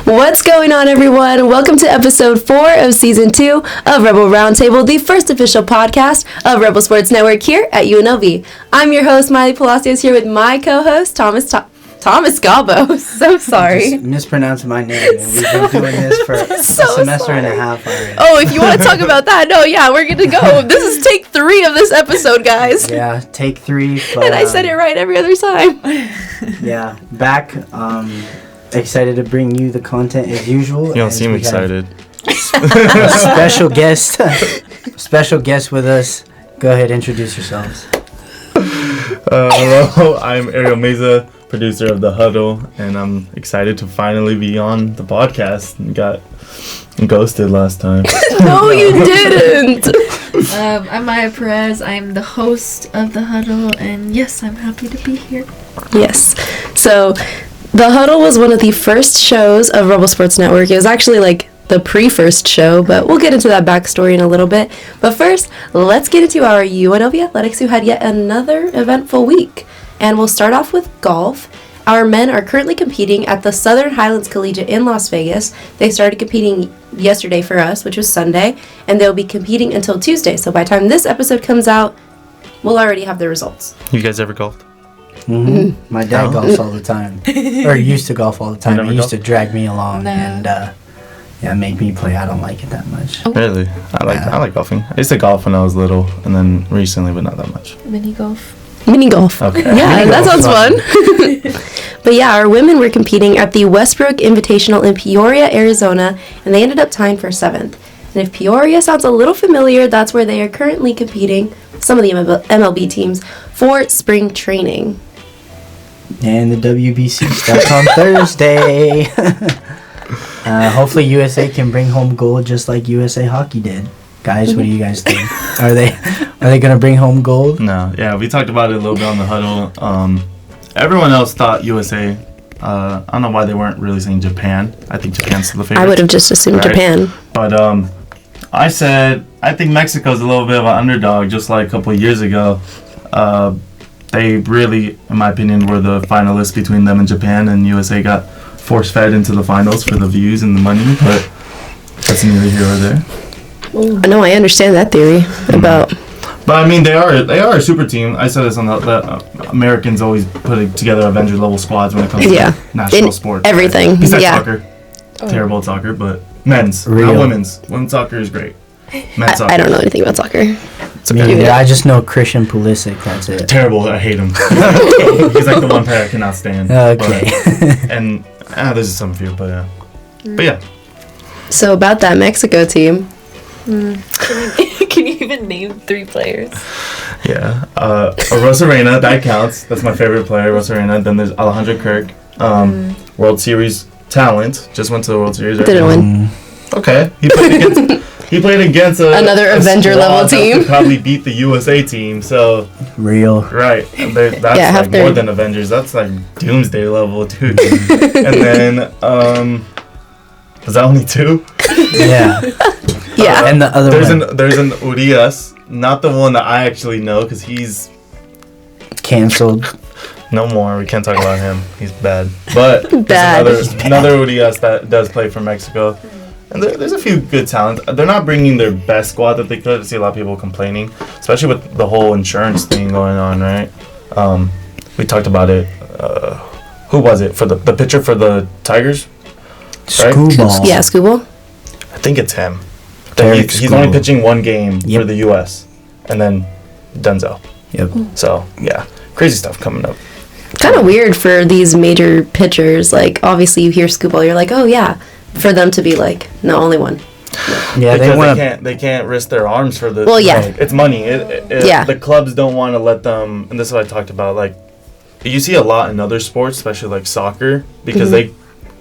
What's going on, everyone? Welcome to episode 4 of season 2 of Rebel Roundtable, the first official podcast of Rebel Sports Network here at UNLV. I'm your host, Maia Palacios, here with my co-host, Thomas Gobbo. So sorry. Just mispronouncing my name, and we've been doing this for a semester and a half already. Oh, if you want to talk about that, no, yeah, we're good to go. This is take 3 of this episode, guys. Yeah, take 3. But, and I said it right every other time. Yeah, back. Excited to bring you the content as usual. You don't seem excited. Special guest with us. Go ahead, introduce yourselves. Hello, I'm Ariel Meza, producer of the Huddle, and I'm excited to finally be on the podcast. Got ghosted last time. No, you didn't. I'm Maia Perez. I'm the host of the Huddle, and yes, I'm happy to be here. Yes. So, the Huddle was one of the first shows of Rebel Sports Network. It was actually like the pre-first show, but we'll get into that backstory in a little bit. But first, let's get into our UNLV Athletics, who had yet another eventful week. And we'll start off with golf. Our men are currently competing at the Southern Highlands Collegiate in Las Vegas. They started competing yesterday for us, which was Sunday, and they'll be competing until Tuesday. So by the time this episode comes out, we'll already have the results. You guys ever golfed? Mm-hmm. My dad golfs all the time, or used to golf all the time. He used to drag me along, and make me play. I don't like it that much. Oh. Really? I like golfing. I used to golf when I was little, and then recently, but not that much. Mini golf. Okay. Yeah, that sounds fun. But yeah, our women were competing at the Westbrook Invitational in Peoria, Arizona, and they ended up tying for 7th. And if Peoria sounds a little familiar, that's where they are currently competing, some of the MLB teams, for spring training. And the WBC starts on Thursday. Hopefully USA can bring home gold just like USA Hockey did. Guys, what do you guys think? Are they gonna bring home gold? No. Yeah, we talked about it a little bit on the Huddle. Everyone else thought USA. I don't know why they weren't really saying Japan. I think Japan's still the favorite. I would have just assumed Japan. But I said I think Mexico's a little bit of an underdog, just like a couple of years ago. They really, in my opinion, were the finalists between them and Japan, and USA got force-fed into the finals for the views and the money, but that's neither here or there. I know, I understand that theory about... But, I mean, they are a super team. I said this on the Americans always put together Avenger-level squads when it comes to national sports. Everything, right? Besides soccer. Terrible at soccer, but men's, not women's. Women's soccer is great. Men's soccer. I don't know anything about soccer. I just know Christian Pulisic, that's it. Terrible, I hate him. He's like the one player I cannot stand. Okay. And there's some few, but yeah. So about that Mexico team. Can you even name 3 players? Yeah. Rosarena, that counts. That's my favorite player, Rosarena. Then there's Alejandro Kirk. World Series talent. Just went to the World Series. Right? Didn't win. Okay. He played against another Avenger level team. Could probably beat the USA team. So real. Right. That's like more than Avengers. That's like Doomsday level, dude. And then was that only 2? Yeah. Yeah. And the other there's an Urias, not the one that I actually know because he's canceled. No more. We can't talk about him. He's bad. But there's another Urias that does play for Mexico. And there's a few good talent. They're not bringing their best squad that they could. I see a lot of people complaining, especially with the whole insurance thing going on, right? We talked about it. Who was it? For the pitcher for the Tigers? Right? Screwball. Yeah, Screwball. I think it's him. He's only pitching 1 game for the U.S. And then Denzel. Yep. So, yeah. Crazy stuff coming up. Kind of weird for these major pitchers. Like, obviously you hear Screwball, you're like, oh yeah. For them to be like, no, only 1. Yeah, because they can't risk their arms for the. Well, yeah, it's money. The clubs don't want to let them, and this is what I talked about. Like, you see a lot in other sports, especially like soccer, because they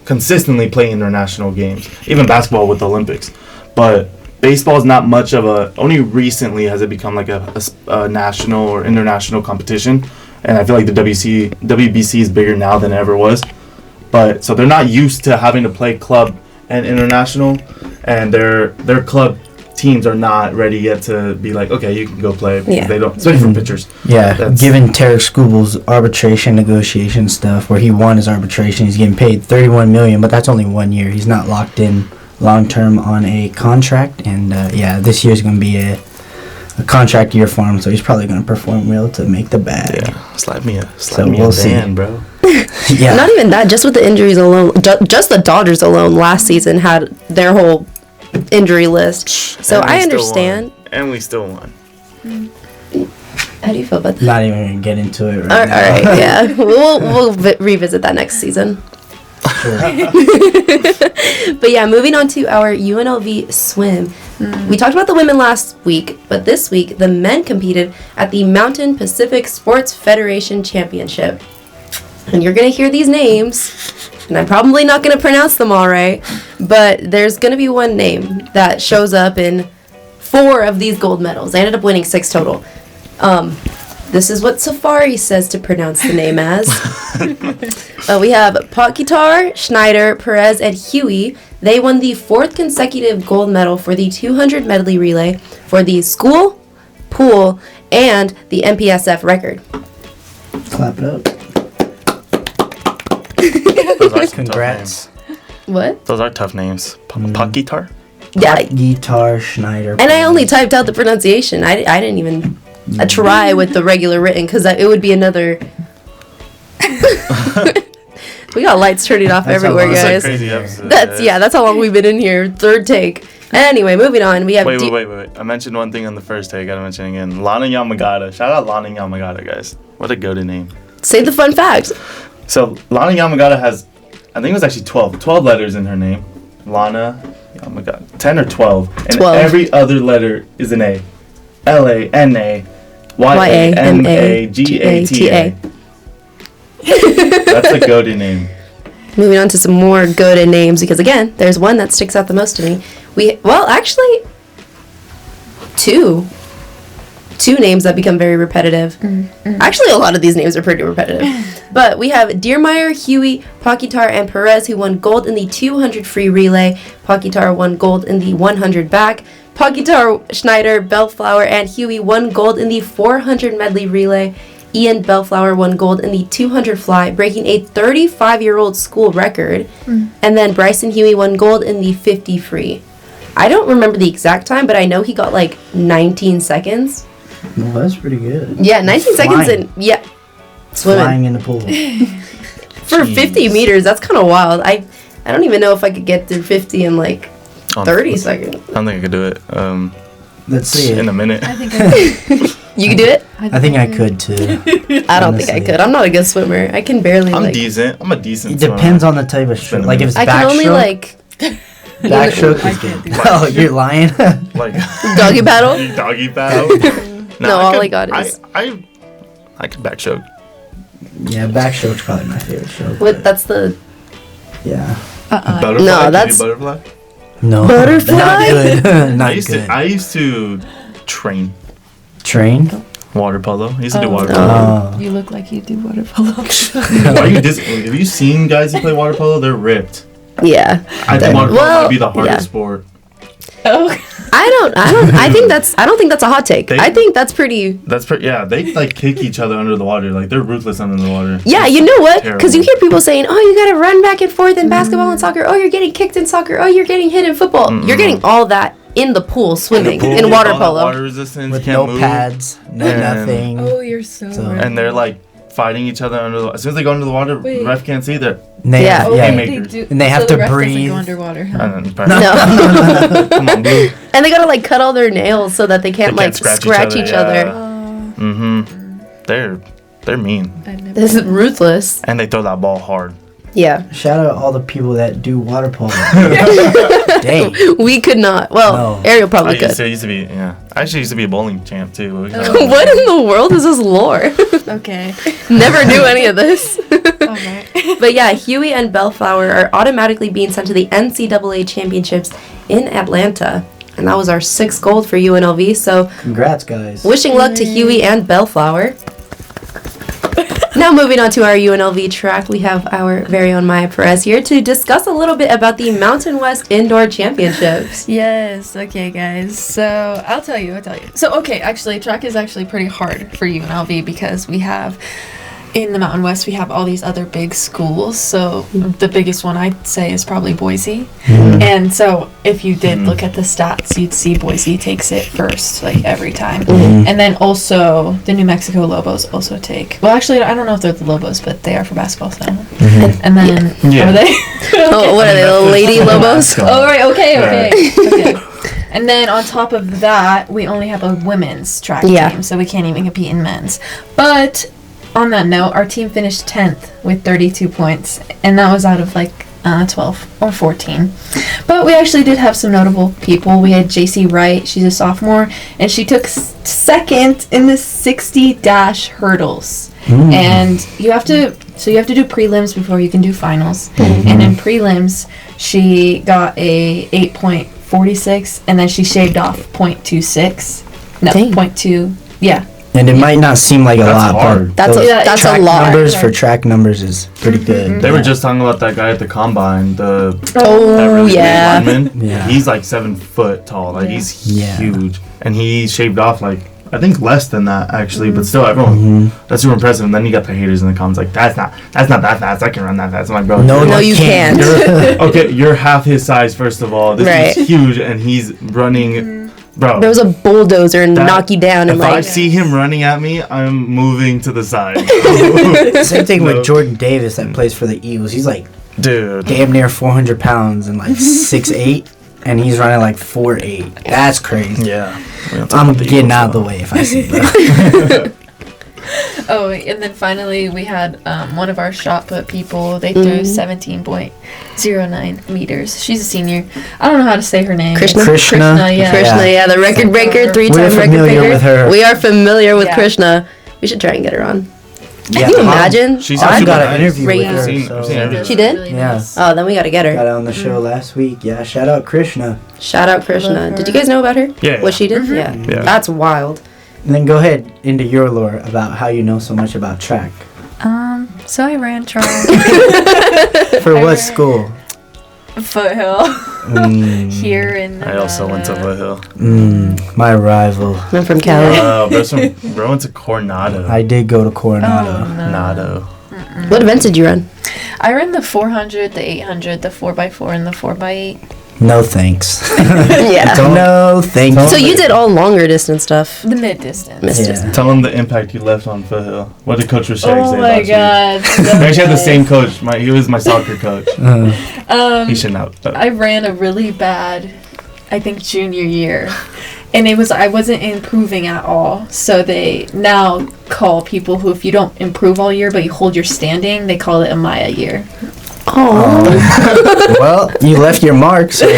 consistently play international games. Even basketball with the Olympics, but baseball is not much of a. Only recently has it become like a national or international competition, and I feel like the WBC is bigger now than it ever was. But so they're not used to having to play club and international, and their club teams are not ready yet to be like, okay, you can go play. Yeah. They don't, especially for pitchers. Yeah, given Tarek Scooble's arbitration negotiation stuff, where he won his arbitration, he's getting paid $31 million, but that's only 1 year. He's not locked in long term on a contract, and this year is going to be a contract year for him, so he's probably going to perform well to make the bag. Yeah, slap me a we'll ban, bro. Yeah, Not even that, just with the injuries alone, just the Dodgers alone last season had their whole injury list. So I understand. And we still won. How do you feel about that? not even going to get into it right All now. right, yeah. We'll revisit that next season. But yeah, moving on to our UNLV swim. We talked about the women last week, but this week the men competed at the Mountain Pacific Sports Federation Championship. And you're going to hear these names, and I'm probably not going to pronounce them all right, but there's going to be one name that shows up in 4 of these gold medals. I ended up winning 6 total. This is what Safari says to pronounce the name as. We have Potkitar, Schneider, Perez, and Huey. They won the 4th consecutive gold medal for the 200 medley relay for the school, pool, and the MPSF record. Clap it up. Those are some Congrats. tough names. What? Those are tough names. Potkitar? Yeah, Guitar, Schneider. and I only typed out the pronunciation. I didn't even try with the regular written because it would be another. We got lights turning off That's everywhere, how long- It's a guys. crazy episode. That's how long we've been in here. 3rd take. Anyway, moving on. We have Wait. I mentioned one thing on the first take. I gotta mention it again. Lana Yamagata. Shout out Lana Yamagata, guys. What a goated name. Say the fun fact. So, Lana Yamagata has, I think it was actually 12 letters in her name. Lana Yamagata. 10 or 12. And 12. every other letter is an A. Lana Yamagata. That's a goated name. Moving on to some more goated names because again, there's one that sticks out the most to me. Actually, two names that become very repetitive. Actually, a lot of these names are pretty repetitive. But we have Diermeyer, Huey, Potkitar, and Perez who won gold in the 200 free relay. Potkitar won gold in the 100 back. Potkitar, Schneider, Bellflower, and Huey won gold in the 400 medley relay. Ian Bellflower won gold in the 200 fly, breaking a 35-year-old school record. And then Bryson Huey won gold in the 50 free. I don't remember the exact time, but I know he got like 19 seconds. Well, that's pretty good. Yeah, 19 seconds in, yeah. Swimming. Flying in the pool. For 50 meters, that's kind of wild. I don't even know if I could get through 50 in like 30 seconds. I don't think I could do it. Let's see it. In a minute. I think I could. You can do it? I think I could too. I don't think I could. I'm not a good swimmer. I can barely I'm like... decent. I'm a decent It depends on the type of stroke. Like if it's I can only backstroke, like... backstroke I is can't good. do Oh, you're lying. Like Doggy paddle? Doggy paddle. No, all I got is- I could backstroke. Yeah, backstroke's probably my favorite stroke. What? That's the... Yeah. Butterfly? No, Can you do that's- butterfly. No. Butterfly? Not good. Not I good. used to train Train? water polo. I used to do water no. polo. Oh. You look like you do water polo. Why are you have you seen guys who play water polo? They're ripped. Yeah. I think water polo Well, might be the hardest yeah. sport. Oh. I don't think that's a hot take. I think that's pretty... Yeah, they like kick each other under the water. Like they're ruthless under the water. Yeah, you know what? Because you Terrible. hear people saying, oh, you gotta run back and forth in basketball and soccer. Oh, you're getting kicked in soccer. Oh, you're getting hit in football. You're getting all that in the pool swimming, Pool, in water all that polo. Water resistance, With can't no move. pads, no And- nothing. Oh, you're so. So- right. And they're like fighting each other under the. As soon as they go into the water, Wait. ref can't see. They're And they, Yeah. Oh, yeah. wait, Haymakers. do. And they have so to the ref doesn't breathe. Go underwater. Huh? and then No. Come on, Blue. And they gotta like cut all their nails so that they can't They like can't scratch each other. Mm-hmm. They're mean, I never. This is ruthless. and they throw that ball hard. Yeah. Shout out all the people that do water polo. Dang. We could not. Well, No. Ariel probably could. I used to be, yeah. I actually used to be a bowling champ too. But we kinda- What in the world is this lore? Okay. Never knew any of this. Alright. But yeah, Huey and Bellflower are automatically being sent to the NCAA championships in Atlanta. And that was our 6th gold for UNLV. So Congrats, guys. wishing luck to Huey and Bellflower. Now moving on to our UNLV track, we have our very own Maia Perez here to discuss a little bit about the Mountain West Indoor Championships. Yes, okay, guys. So, I'll tell you. So, okay, actually, track is actually pretty hard for UNLV because we have, in the Mountain West, we have all these other big schools. So, the biggest one I'd say is probably Boise. And so, if you did look at the stats, you'd see Boise takes it first, like, every time. And then also, the New Mexico Lobos also take. Well, actually, I don't know if they're the Lobos, but they are for basketball, so. And then, are they? Oh, what are they, the Lady Lobos? Oh, right, okay. And then on top of that, we only have a women's track team, so we can't even compete in men's. But on that note, our team finished 10th with 32 points, and that was out of like 12 or 14. But we actually did have some notable people. We had JC Wright, she's a sophomore, and she took second in the 60 hurdles. And you have to do prelims before you can do finals. And in prelims, she got a 8.46, and then she shaved off 0.26. No, 0.2. Yeah. And it might not seem like a lot, hard. but that's a lot. Numbers for track numbers is pretty good. They were just talking about that guy at the combine, that lineman. Yeah. He's like 7 foot tall. Like he's huge, and he shaved off like I think less than that actually, but still everyone that's super impressive. And then you got the haters in the comments like that's not that fast. I can run that fast. I'm like, bro, no, you can't. Okay, you're half his size first of all. This is huge, and he's running. Bro, there was a bulldozer and knock you down. And if I see him running at me, I'm moving to the side. Same thing with Jordan Davis that plays for the Eagles. He's like, damn near 400 pounds and like 6'8", and he's running like 4'8". That's crazy. Yeah, I'm getting out of the way if I see that. Oh, and then finally we had one of our shot put people. They threw 17.09 meters. She's a senior. I don't know how to say her name. Krishna, yeah, the record breaker, 3-time record breaker. With her. We are familiar with Krishna. We should try and get her on. Can you imagine? I got an interview with her. She did? Really nice. Oh, then we got to get her. Got her on the show last week. Yeah, shout out Krishna. Did you guys know about her? Yeah. What she did? Yeah. That's wild. And then go ahead into your lore about how you know so much about track. So I ran track. For what school? Foothill. Here in I also went to Foothill. My rival. I'm from Cali. Bro went to Coronado. I did go to Coronado. Nado. What events did you run? I ran the 400, the 800, the 4x4, and the 4x8. No thanks. Yeah. No thanks. So you did all longer distance stuff. The mid distance. Tell him the impact you left on Foothill. What did Coach Rochelle say about you? Oh my god. We actually had the same coach. He was my soccer coach. He should not. I ran a really bad, I think, junior year. And I wasn't improving at all. So they now call people who, if you don't improve all year but you hold your standing, they call it a Maya year. Oh. Well, you left your mark, so.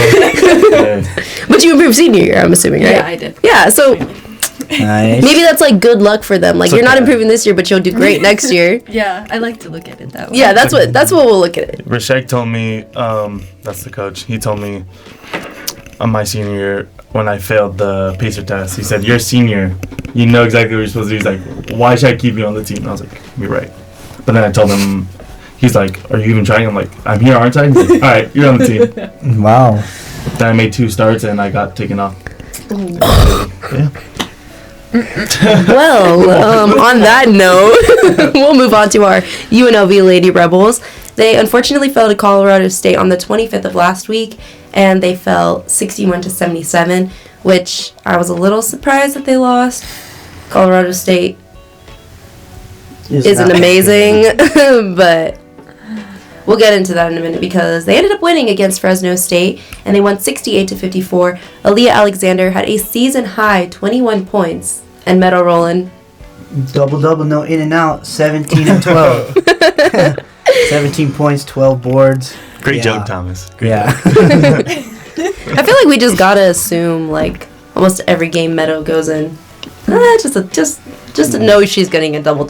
But you improved senior year, I'm assuming, right? Yeah, I did. Yeah, so nice. maybe that's like good luck for them. Like, you're not improving this year, but you'll do great next year. Yeah, I like to look at it that way. Yeah, that's what we'll look at it. Rashek told me, that's the coach. He told me on my senior year when I failed the pacer test. He said, "You're a senior. You know exactly what you're supposed to do." He's like, "Why should I keep you on the team?" And I was like, "You're right." But then I told him. He's like, "Are you even trying?" I'm like, "I'm here, aren't I?" He's like, "All right, you're on the team." Wow. Then I made 2 starts and I got taken off. Yeah. Well, on that note, we'll move on to our UNLV Lady Rebels. They unfortunately fell to Colorado State on the 25th of last week, and they fell 61-77, which I was a little surprised that they lost. Colorado State isn't amazing, but we'll get into that in a minute because they ended up winning against Fresno State, and they won 68-54. Aaliyah Alexander had a season-high 21 points, and Meadow Roland. Double, no in and out, 17 and 12. 17 points, 12 boards. Great job, Thomas. Great job. I feel like we just gotta assume like almost every game Meadow goes in. Just to know she's getting a double.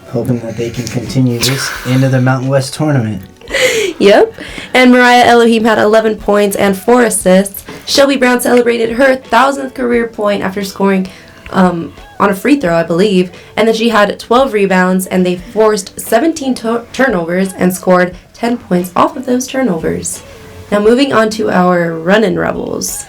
Hoping that they can continue this into the Mountain West tournament. Yep. And Mariah Elohim had 11 points and 4 assists. Shelby Brown celebrated her 1,000th career point after scoring on a free throw, I believe. And then she had 12 rebounds, and they forced 17 turnovers and scored 10 points off of those turnovers. Now moving on to our Runnin' Rebels.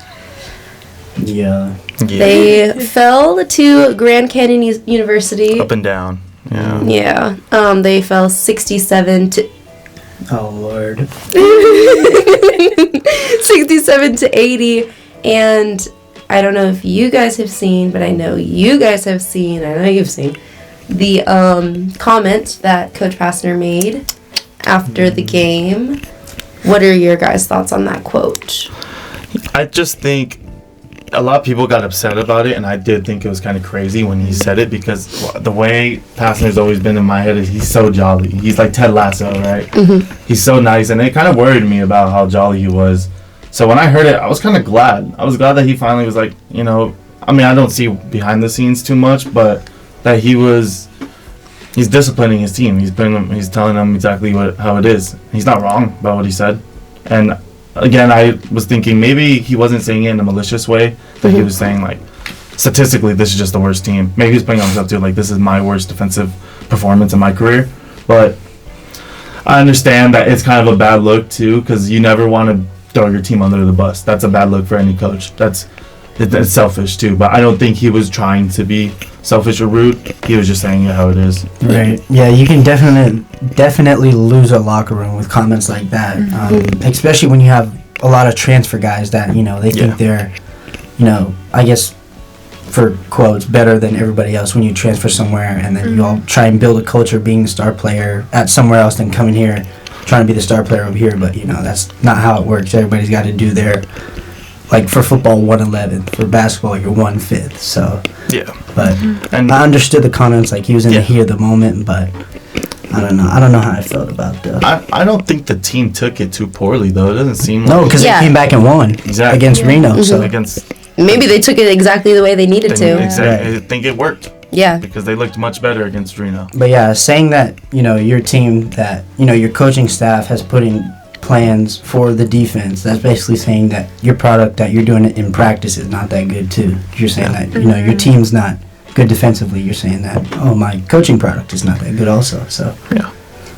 Yeah. They fell to Grand Canyon University. Up and down. Yeah. Yeah. They fell 67 to... Oh, Lord. 67 to 80. And I don't know if you guys have seen, but I know you guys have seen, I know you've seen, the comment that Coach Passner made after the game. What are your guys' thoughts on that quote? I just think a lot of people got upset about it, and I did think it was kind of crazy when he said it, because the way Passner's always been in my head is he's so jolly. He's like Ted Lasso, right? Mm-hmm. He's so nice, and it kind of worried me about how jolly he was. So when I heard it, I was kind of glad. I was glad that he finally was like, I don't see behind the scenes too much, but that he's disciplining his team. He's telling them exactly how it is. He's not wrong about what he said. And again, I was thinking maybe he wasn't saying it in a malicious way, that he was saying, like, statistically, this is just the worst team. Maybe he's playing on himself too, like, this is my worst defensive performance in my career. But I understand that it's kind of a bad look too, because you never want to throw your team under the bus. That's a bad look for any coach. It's selfish too, but I don't think he was trying to be selfish or rude. He was just saying it how it is. Right. Yeah, you can definitely lose a locker room with comments like that, especially when you have a lot of transfer guys that, they think they're, I guess, for quotes, better than everybody else when you transfer somewhere, and then you all try and build a culture being the star player at somewhere else than coming here trying to be the star player over here. But that's not how it works. Everybody's got to do their, like, for football 1/11, for basketball you're 1/5. So yeah, but and I understood the comments, like he was in the heat of the moment, but I don't know how I felt about that. I don't think the team took it too poorly though. It doesn't seem no, because they came back and won against Reno. So maybe they took it exactly the way they needed to. Exactly. I think it worked. Yeah. Because they looked much better against Reno. But yeah, saying that, your team, that, your coaching staff has put in plans for the defense, that's basically saying that your product that you're doing it in practice is not that good too. You're saying that, your team's not good defensively. You're saying that, my coaching product is not that good also. So yeah.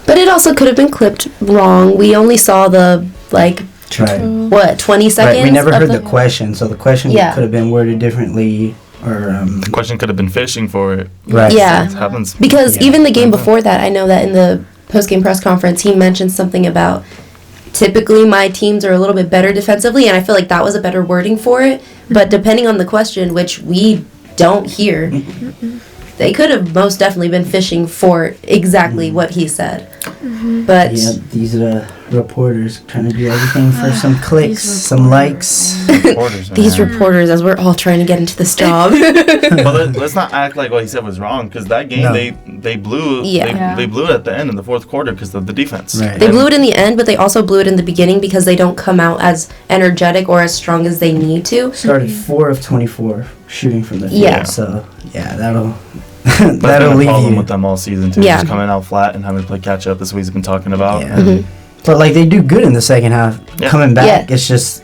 But it also could have been clipped wrong. We only saw the, 20 seconds? Right, we never heard the question, so the question could have been worded differently. Or the question could have been fishing for it. Right. Yeah. That happens. Because even the game before that, I know that in the post-game press conference, he mentioned something about typically my teams are a little bit better defensively, and I feel like that was a better wording for it. But depending on the question, which we don't hear, they could have most definitely been fishing for exactly what he said. But these are the reporters trying to do everything for some clicks, some likes. These reporters, as we're all trying to get into this job. But let's not act like what he said was wrong, because that game they blew. They blew it at the end in the fourth quarter because of the defense. Right. They blew it in the end, but they also blew it in the beginning because they don't come out as energetic or as strong as they need to. Started 4 of 24 shooting from the field. Yeah. So that'll. That's that'll been a leave problem you with them all season too. Just coming out flat and having to play catch up. That's what he's been talking about. Yeah. But they do good in the second half. Yeah. Coming back, it's just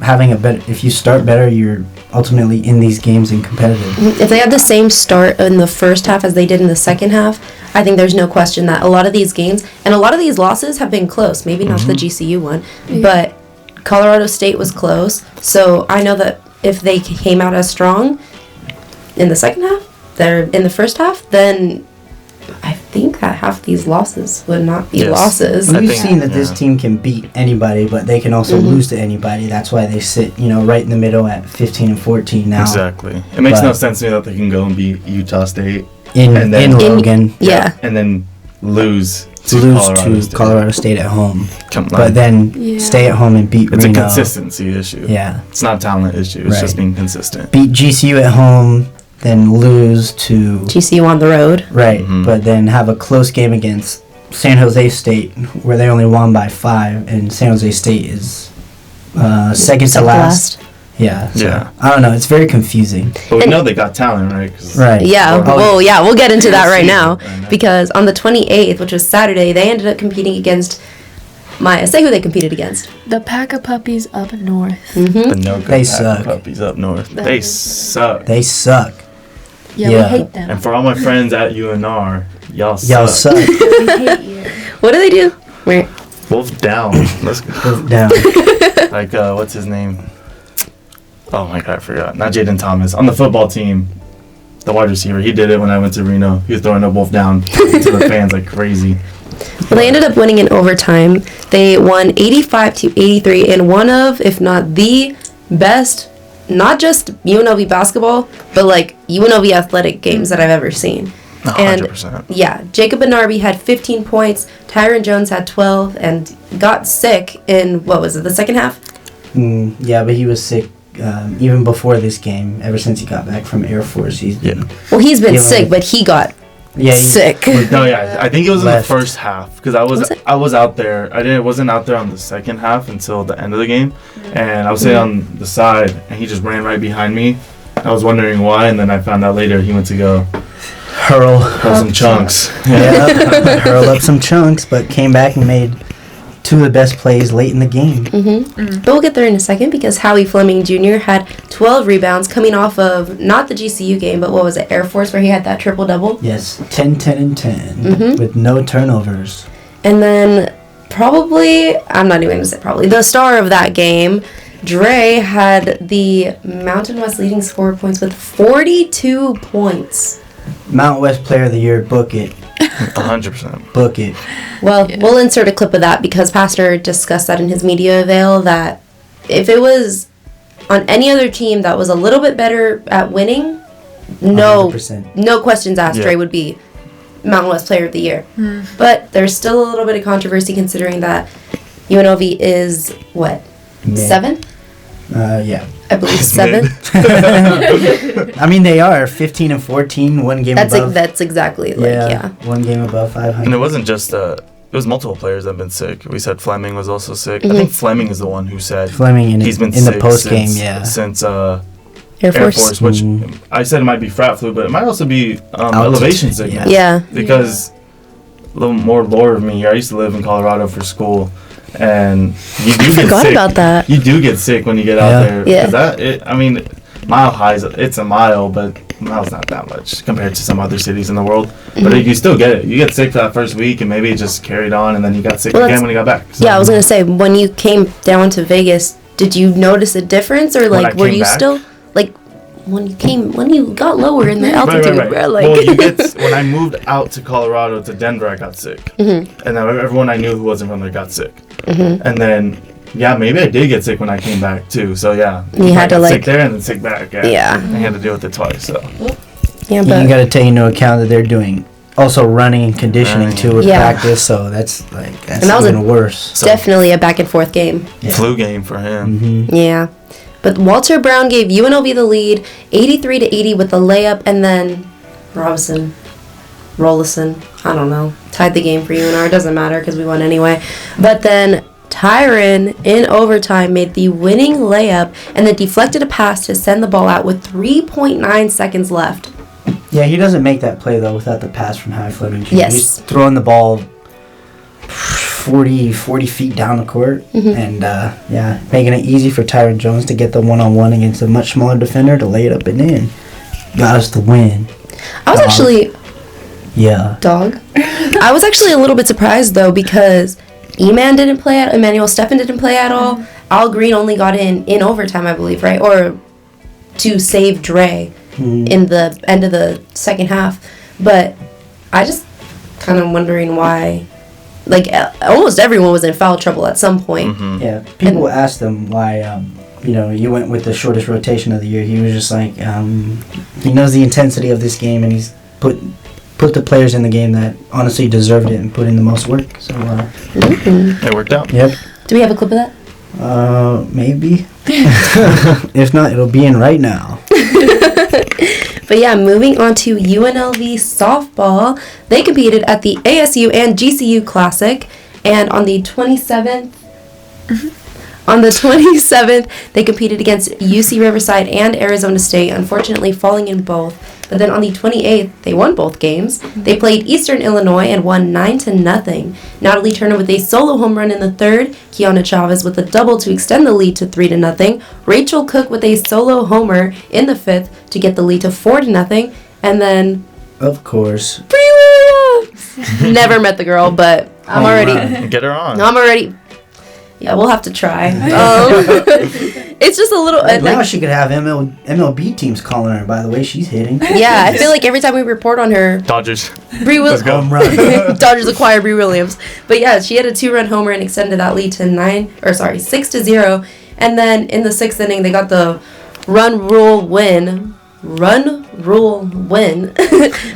having a better. If you start better, you're ultimately in these games and competitive. If they had the same start in the first half as they did in the second half, I think there's no question that a lot of these games and a lot of these losses have been close. Maybe not the GCU one, but Colorado State was close. So I know that if they came out as strong in the second half, they're in the first half, then I think that half these losses would not be losses. We've seen that this team can beat anybody, but they can also lose to anybody. That's why they sit, right in the middle at 15 and 14 now. Exactly. It makes no sense to me that they can go and beat Utah State in Logan. And then lose to Colorado State at home. Come on. But then stay at home and beat It's Reno. a consistency issue. Yeah. It's not a talent issue. It's just being consistent. Beat GCU at home, then lose to GCU on the road. Right, but then have a close game against San Jose State, where they only won by 5, and San Jose State is second to last. Yeah. So, I don't know. It's very confusing. But we know they got talent, right? Right. Yeah. We'll get into that right now. Because on the 28th, which was Saturday, they ended up competing against Maya. Say who they competed against. The Pack of Puppies up north. The They suck. Puppies up north. They suck. They suck. Yeah, we hate them. And for all my friends at UNR, y'all suck. We hate you. What do they do? Where? Wolf down. Let's go. Wolf down. Like, what's his name? Oh my God, I forgot. Not Jaden Thomas. On the football team, the wide receiver. He did it when I went to Reno. He was throwing a wolf down to the fans like crazy. Well, they ended up winning in overtime. They won 85-83 in one of, if not the best, not just UNLV basketball, but like UNLV athletic games that I've ever seen. 100%. And yeah, Jacob Benarbi had 15 points, Tyron Jones had 12, and got sick in, what was it, the second half? Yeah, but he was sick even before this game. Ever since he got back from Air Force, he's been... Well, he's been sick, but he got sick. No, yeah, I think it was in the first half because I was out there. I wasn't out there on the second half until the end of the game, and I was sitting on the side, and he just ran right behind me. I was wondering why, and then I found out later he went to go hurl some chunks. Yeah, hurl up some chunks, but came back and made two of the best plays late in the game. But we'll get there in a second because Howie Fleming Jr. had 12 rebounds coming off of not the GCU game, but what was it, Air Force, where he had that triple-double? Yes, 10, 10, and 10 with no turnovers. And then probably, I'm not even going to say probably, the star of that game, Dre had the Mountain West leading scorer points with 42 points. Mountain West Player of the Year, book it. 100%. Book it. Well, we'll insert a clip of that because Pastor discussed that in his media avail that if it was on any other team that was a little bit better at winning, no questions asked, Dre would be Mountain West Player of the Year. But there's still a little bit of controversy considering that UNLV is, what, 7? Yeah. I believe 7. I mean, they are 15 and 14, one game above. That's exactly one game above 500. And it wasn't just it was multiple players that have been sick. We said Fleming was also sick. I think Fleming is the one who said he's been sick the post game, since Air Force, which I said it might be frat flu, but it might also be elevation sickness. Yeah. Because a little more lore of me here. I used to live in Colorado for school. And you do get sick. About that. You do get sick when you get out there. Yeah. I mean, Mile High it's a mile, but mile's not that much compared to some other cities in the world. But you still get it. You get sick for that first week, and maybe it just carried on, and then you got sick again when you got back. So, yeah, I was gonna say when you came down to Vegas, did you notice a difference, or like were you still like when you got lower in the altitude? Right. Bro, like well, when I moved out to Colorado to Denver, I got sick, and then everyone I knew who wasn't from there got sick. And then, maybe I did get sick when I came back too. So you had to sick there and then sick back. Yeah, I had to deal with it twice. So yeah, but you got to take into account that they're doing also running and conditioning too with practice. So that's even worse. Definitely a back and forth game. Flu game for him. Yeah, but Walter Brown gave UNLV the lead, 83-80 with the layup, and then Rollison, I don't know, tied the game for UNR. It doesn't matter because we won anyway. But then Tyron, in overtime, made the winning layup and then deflected a pass to send the ball out with 3.9 seconds left. Yeah, he doesn't make that play, though, without the pass from Howie Fleming. Yes. He's throwing the ball 40 feet down the court and, making it easy for Tyron Jones to get the one-on-one against a much smaller defender to lay it up and in. Got us the win. I was actually... Yeah. Dog. I was actually a little bit surprised, though, because Emmanuel Steffen didn't play at all. Al Green only got in overtime, I believe, right? Or to save Dre in the end of the second half. But I just kind of wondering why, like, almost everyone was in foul trouble at some point. Yeah. People asked him why, you went with the shortest rotation of the year. He was just like, he knows the intensity of this game, and he's put the players in the game that honestly deserved it and put in the most work. So it worked out. Yep. Do we have a clip of that? Maybe. If not, it'll be in right now. But yeah, moving on to UNLV softball. They competed at the ASU and GCU Classic, and on the 27th, they competed against UC Riverside and Arizona State, unfortunately falling in both. But then on the 28th, they won both games. They played Eastern Illinois and won 9-0. Natalie Turner with a solo home run in the third. Kiana Chavez with a double to extend the lead to 3-0. Rachel Cook with a solo homer in the fifth to get the lead to 4-0. And then... Of course. Bree Williams! Never met the girl, but I'm already... Get her on. I'm already... Yeah, we'll have to try. It's just a little... now she could have MLB teams calling her, by the way she's hitting. Yeah, I feel like every time we report on her... Dodgers. Bree Williams. Home run. Dodgers acquire Bree Williams. But yeah, she had a 2-run homer and extended that lead to 6-0. And then in the 6th inning, they got the run rule win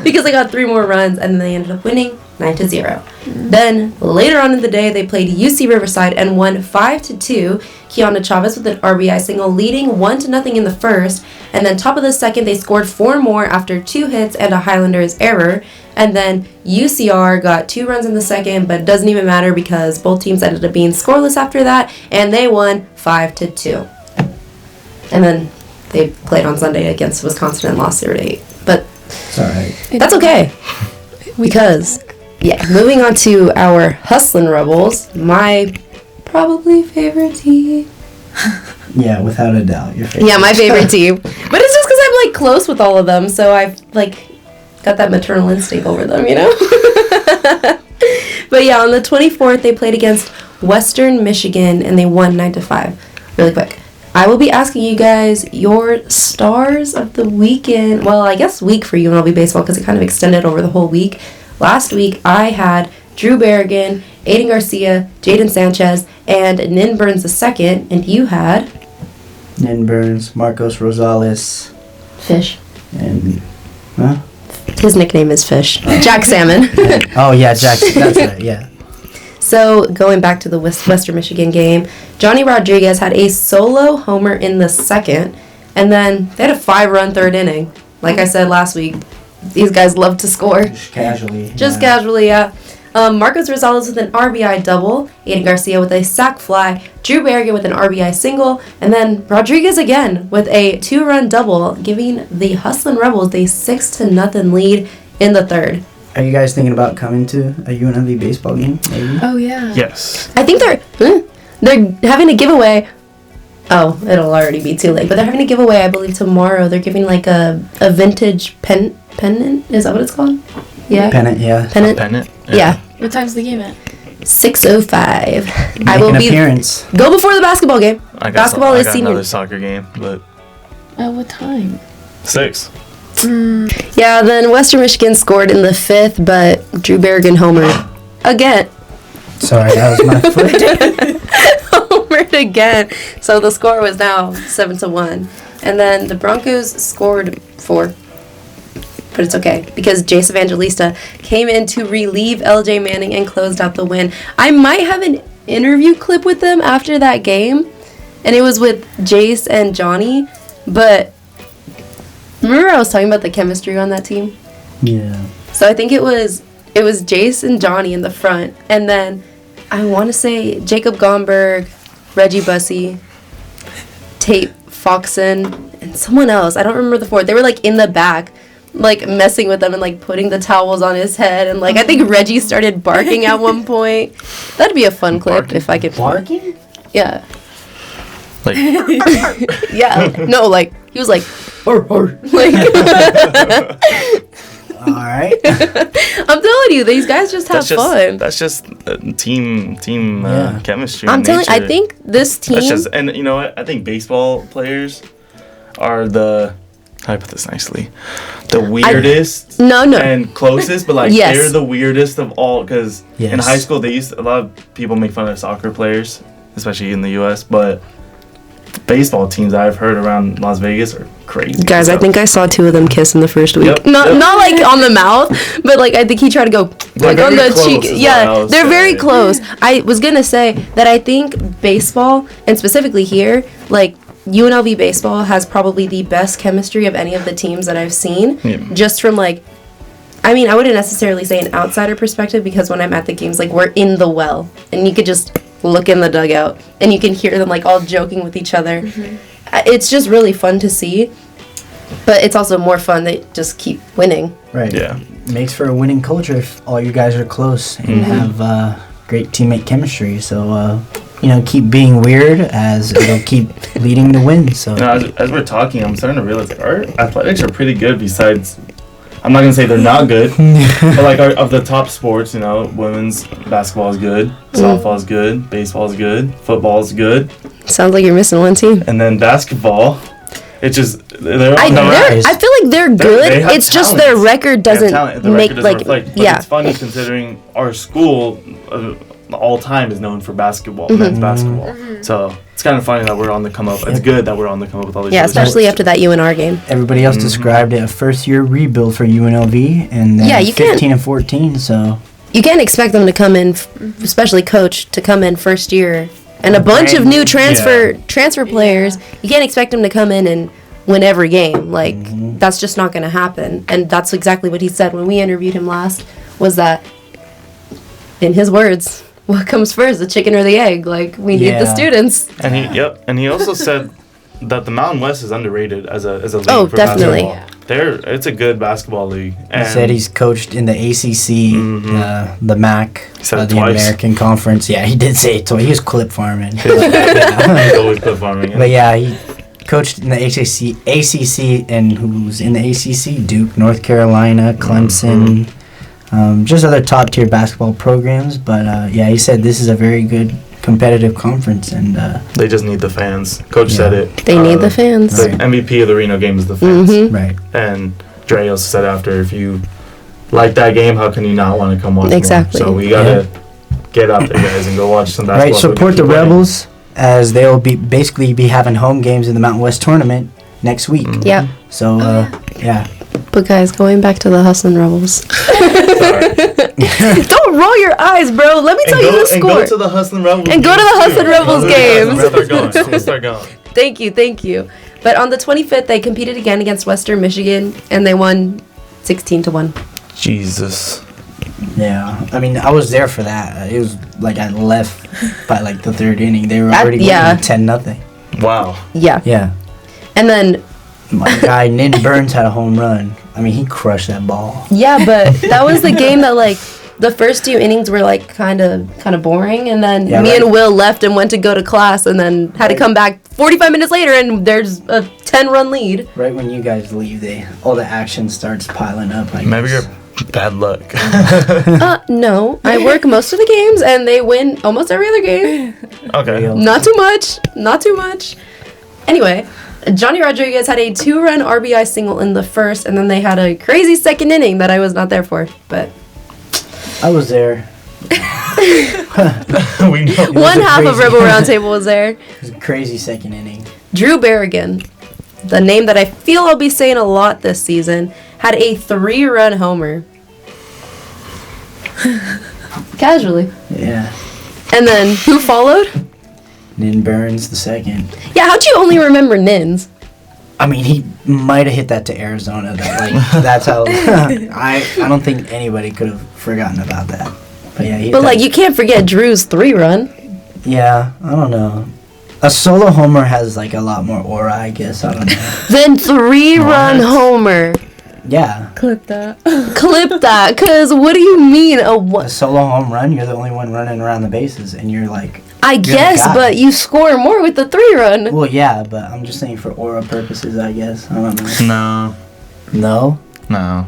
because they got 3 more runs, and then they ended up winning 9-0. Then later on in the day, they played UC Riverside and won 5-2. Kiana Chavez with an RBI single, leading 1-0 in the first. And then top of the second, they scored 4 more after 2 hits and a Highlanders error. And then UCR got 2 runs in the second, but it doesn't even matter because both teams ended up being scoreless after that, and they won 5-2. And then they played on Sunday against Wisconsin and lost 0-8. But it's all right. That's okay. Because, moving on to our Hustlin Rebels, my probably favorite team. Yeah, without a doubt, your favorite. Yeah, my favorite team. But it's just because I'm, like, close with all of them, so I've, like, got that maternal instinct over them, you know? But yeah, on the 24th, they played against Western Michigan, and they won 9-5. Really quick. I will be asking you guys your stars of the weekend. Well, I guess week for UNLV baseball because it kind of extended over the whole week. Last week, I had Drew Berrigan, Aiden Garcia, Jaden Sanchez, and Nin Burns II, and you had... Nin Burns, Marcos Rosales. Fish. And... Huh? His nickname is Fish. Jack Salmon. Oh, yeah, Jack. That's right, yeah. So, going back to the Western Michigan game, Johnny Rodriguez had a solo homer in the second, and then they had a 5-run third inning. Like I said last week, these guys love to score. Just casually. Casually, yeah. Marcos Rosales with an RBI double, Aiden Garcia with a sac fly, Drew Berrigan with an RBI single, and then Rodriguez again with a 2-run double, giving the Hustlin Rebels a 6-0 lead in the third. Are you guys thinking about coming to a UNLV baseball game? Maybe? Oh, yeah. Yes. I think they're having a giveaway. Oh, it'll already be too late. But they're having a giveaway, I believe, tomorrow. They're giving like a vintage pennant. Is that what it's called? Yeah. Pennant, yeah. Pennant? Yeah. What time's the game at? 6:05. I will be appearance. Go before the basketball game. I got another soccer game, but At what time? 6. Yeah, then Western Michigan scored in the 5th, but Drew Berrigan homered again. Sorry, that was my foot. Homered again. So the score was now 7-1. And then the Broncos scored 4. But it's okay, because Jace Evangelista came in to relieve LJ Manning and closed out the win. I might have an interview clip with them after that game, and it was with Jace and Johnny, but remember I was talking about the chemistry on that team? Yeah. So I think it was Jace and Johnny in the front, and then I want to say Jacob Gomberg, Reggie Bussey, Tate Foxon, and someone else. I don't remember the fourth. They were like in the back, like messing with them and like putting the towels on his head, and like I think Reggie started barking at one point. That'd be a fun clip if I could. Barking? Yeah. Like. Yeah. No, like he was like. Like. All right. I'm telling you, these guys just have fun. That's just team chemistry. I'm telling you, I think this team. That's just, and you know what? I think baseball players are the. How do I put this nicely? The weirdest. No. And closest, but like yes. they're the weirdest of all. Because yes. in high school, a lot of people make fun of soccer players, especially in the U.S. But baseball teams I've heard around Las Vegas are crazy. Guys, I think I saw 2 of them kiss in the first week. Yep. Not like on the mouth, but like I think he tried to go like on the cheek. Yeah, they're very close. I was gonna say that I think baseball, and specifically here, like UNLV baseball has probably the best chemistry of any of the teams that I've seen. Yeah. Just from like, I mean, I wouldn't necessarily say an outsider perspective, because when I'm at the games, like we're in the well, and you could just look in the dugout, and you can hear them like all joking with each other. Mm-hmm. It's just really fun to see, but it's also more fun they just keep winning. Right. Yeah. Makes for a winning culture if all you guys are close and have great teammate chemistry. So, keep being weird as it'll keep leading to win. So as we're talking, I'm starting to realize like, our athletics are pretty good besides I'm not gonna say they're not good, but like of the top sports, women's basketball is good, softball is good, baseball is good, football is good. Sounds like you're missing one team. And then basketball, it's just they're I feel like they're good. It's talent. just their record doesn't make reflect. But it's funny considering our school all time is known for basketball, men's basketball. Mm-hmm. So it's kind of funny that we're on the come up. It's good that we're on the come up with all these. Yeah, especially after that UNR game. Everybody else described it a first-year rebuild for UNLV, and then 15 and 14. So you can't expect them to come in, especially coach, to come in first year and a bunch of new transfer players. You can't expect them to come in and win every game. Like that's just not going to happen. And that's exactly what he said when we interviewed him last. Was that, in his words, what comes first, the chicken or the egg? Like, we need the students. And he also said that the Mountain West is underrated as a league. Oh, for definitely. Basketball. It's a good basketball league. And he said he's coached in the ACC, the MAC, the American Conference. Yeah, he did say it twice. He was clip farming. He's always clip farming. But yeah, he coached in the ACC, and who's in the ACC? Duke, North Carolina, Clemson. Just other top-tier basketball programs, but he said this is a very good competitive conference, and they just need the fans. Coach said it. They need the fans. The MVP of the Reno game is the fans. Right. And Dre also said after, if you like that game, how can you not want to come watch Exactly. more? So we gotta get out there, guys, and go watch some basketball. Right, support the Rebels, as they'll be having home games in the Mountain West tournament next week. Yeah. So But guys, going back to the Hustlin Rebels. Don't roll your eyes, bro. Let me tell you the score. And go to the Hustlin Rebels. And go to the Hustlin Rebels games. Let's start going. Thank you. But on the 25th, they competed again against Western Michigan, and they won 16-1. Jesus. Yeah, I mean, I was there for that. It was like I left by like the third inning. They were already winning 10-0. Wow. Yeah. Yeah. And then my guy Nin Burns had a home run. I mean, he crushed that ball. Yeah, but that was the game that like the first 2 innings were like kind of boring, and then me and Will left and went to go to class, and then had to come back 45 minutes later, and there's a 10-run lead. Right when you guys leave, all the action starts piling up. Maybe you're bad luck. No, I work most of the games, and they win almost every other game. Okay. Not too much. Anyway, Johnny Rodriguez had a 2-run RBI single in the first, and then they had a crazy second inning that I was not there for, but I was there. We know. One half of Rebel Roundtable was there. It was a crazy second inning. Drew Berrigan, the name that I feel I'll be saying a lot this season, had a 3-run homer. Casually. Yeah. And then who followed? Nin Burns the second. Yeah, how'd you only remember Nins? I mean, he might have hit that to Arizona. That's how. I don't think anybody could have forgotten about that. But yeah, you can't forget Drew's 3-run. Yeah, I don't know. A solo homer has like a lot more aura, I guess. I don't know. Then 3-run homer. Yeah. Clip that. Cause what do you mean a solo home run? You're the only one running around the bases, and you're like. I guess, but you score more with the 3-run. Well, yeah, but I'm just saying for aura purposes, I guess. I don't know. No.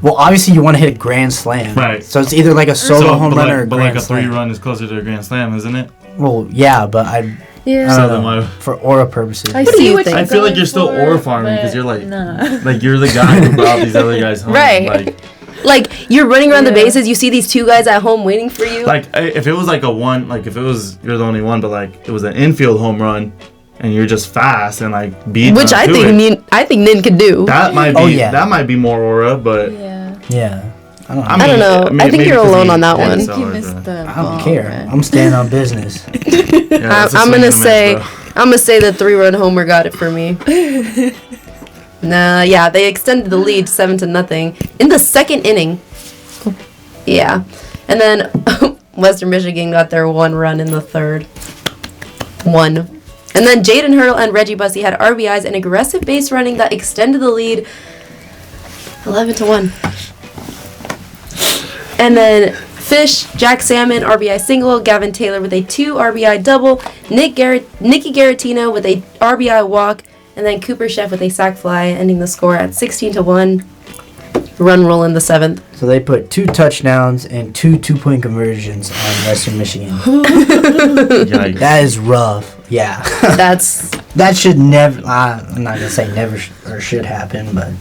Well, obviously you want to hit a grand slam. Right. So it's either like a solo home run or a grand slam. But like a 3-run is closer to a grand slam, isn't it? Well, yeah, but I don't know. For aura purposes. I see what I feel like you're still aura farming because you're like, like you're the guy who brought these other guys home. Right. Like you're running around the bases, you see these 2 guys at home waiting for you. Like if it was like you're the only one, but like it was an infield home run, and you're just fast and like beat. Which I think Nin could do. That might be that might be more aura, but yeah. I don't know. I think you're alone on that one. I don't care. I'm staying on business. I'm gonna say the 3-run homer got it for me. They extended the lead 7-0 in the second inning. Yeah, and then Western Michigan got their 1 run in the third. 1. And then Jaden Hurdle and Reggie Bussey had RBIs and aggressive base running that extended the lead 11-1. And then Fish, Jack Salmon, RBI single, Gavin Taylor with a 2 RBI double, Nicky Garatino with a RBI walk, and then Cooper Chef with a sac fly, ending the score at 16-1. run rule in the 7th. So they put 2 touchdowns and 2 2-point conversions on Western Michigan. Yikes. That is rough. Yeah. That should never. I'm not gonna say never or should happen, but